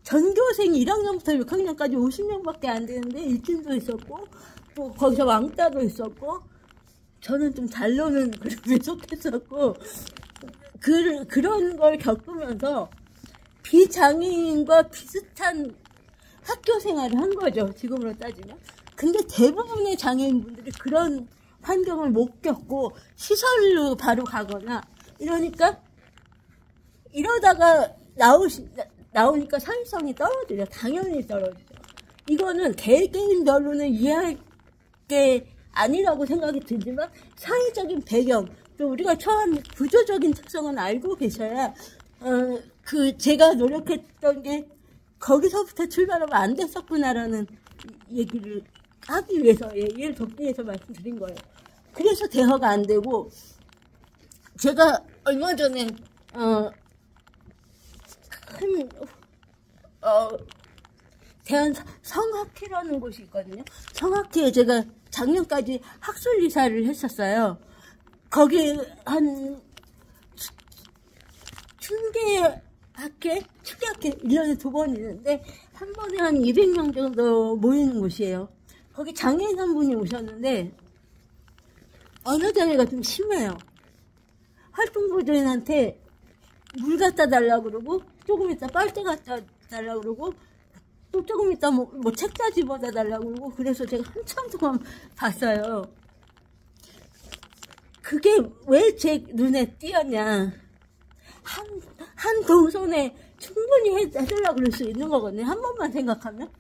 전교생이 1학년부터 6학년까지 50명밖에 안 되는데 일진도 있었고, 또 거기서 왕따도 있었고, 저는 좀 잘 노는 그룹에 속했었고, 그런 걸 겪으면서 비장애인과 비슷한 학교 생활을 한 거죠, 지금으로 따지면. 근데 대부분의 장애인분들이 그런 환경을 못 겪고 시설로 바로 가거나 이러니까, 이러다가 나오니까 사회성이 떨어지죠. 당연히 떨어지죠. 이거는 개개인별로는 이해할 게 아니라고 생각이 들지만, 사회적인 배경, 또 우리가 처한 구조적인 특성은 알고 계셔야, 제가 노력했던 게 거기서부터 출발하면 안 됐었구나라는 얘기를 하기 위해서, 이해를 돕기 위해서 말씀드린 거예요. 그래서 대화가 안 되고, 제가 얼마 전에, 대한 성학회라는 곳이 있거든요. 성학회에 제가 작년까지 학술이사를 했었어요. 거기 한 축계학회 1년에 2번 있는데, 한 번에 한 200명 정도 모이는 곳이에요. 거기 장애인 한 분이 오셨는데, 언어장애가 좀 심해요. 활동보조인한테 물 갖다 달라고 그러고, 조금 있다 빨대 갖다 달라고 그러고, 또 조금 있다 뭐 책자 집어다 달라고 그러고, 그래서 제가 한참 동안 봤어요. 그게 왜 제 눈에 띄었냐. 한 동선에 충분히 해달라고 그럴 수 있는 거거든요. 한 번만 생각하면.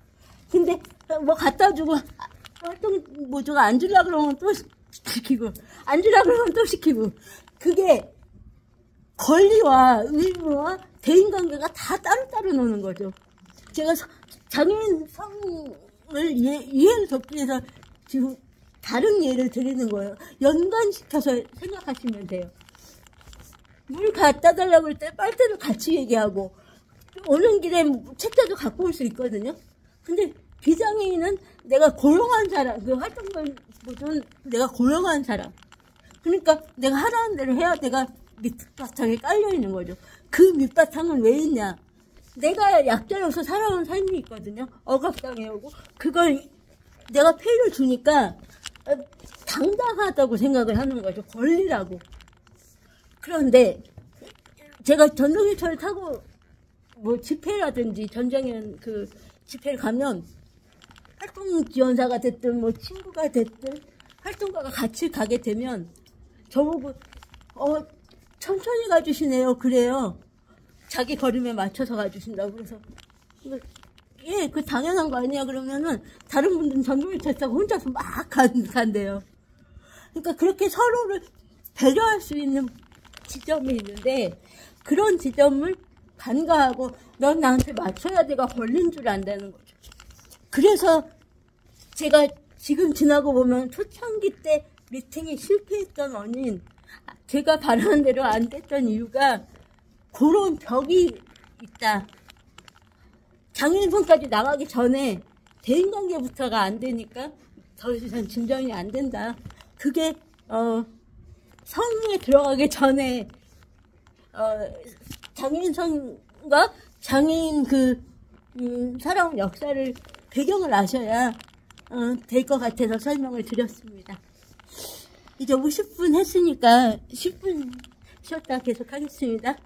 근데 뭐 갖다 주고, 활동보조가 안 주려고 그러면 또 시키고, 안 주려고 그러면 또 시키고. 그게 권리와 의무와 대인관계가 다 따로따로 노는 거죠. 제가 장애인 성을 이해를 돕기 위해서 지금 다른 예를 드리는 거예요. 연관시켜서 생각하시면 돼요. 물 갖다 달라고 할 때 빨대도 같이 얘기하고, 오는 길에 책자도 갖고 올 수 있거든요. 근데 비장애인은 내가 고용한 사람, 그 활동보조는 내가 고용한 사람. 그러니까 내가 하라는 대로 해야 내가 밑바탕에 깔려있는 거죠. 그 밑바탕은 왜 있냐. 내가 약자로서 살아온 삶이 있거든요. 억압당해오고, 그걸 내가 페이를 주니까 당당하다고 생각을 하는 거죠. 권리라고. 그런데 제가 전동기차를 타고 뭐 집회라든지 전장현 그 집회를 가면, 활동지원사가 됐든 뭐 친구가 됐든 활동가가 같이 가게 되면 저보고 천천히 가주시네요. 그래요. 자기 걸음에 맞춰서 가주신다고. 그래서 예, 그 당연한 거 아니야. 그러면은 다른 분들은 전동기차 타고 혼자서 막 간대요. 그러니까 그렇게 서로를 배려할 수 있는 지점이 있는데, 그런 지점을 간과하고 넌 나한테 맞춰야 내가 걸린 줄 안다는 거죠. 그래서 제가 지금 지나고 보면 초창기 때 미팅이 실패했던 원인, 제가 바라는 대로 안 됐던 이유가 그런 벽이 있다. 장애인선까지 나가기 전에 대인관계부터가 안 되니까 더 이상 진정이 안 된다. 그게 성에 들어가기 전에 장애인성과 장애인 살아온 역사를 배경을 아셔야 될 것 같아서 설명을 드렸습니다. 이제 50분 했으니까 10분 쉬었다 계속 하겠습니다.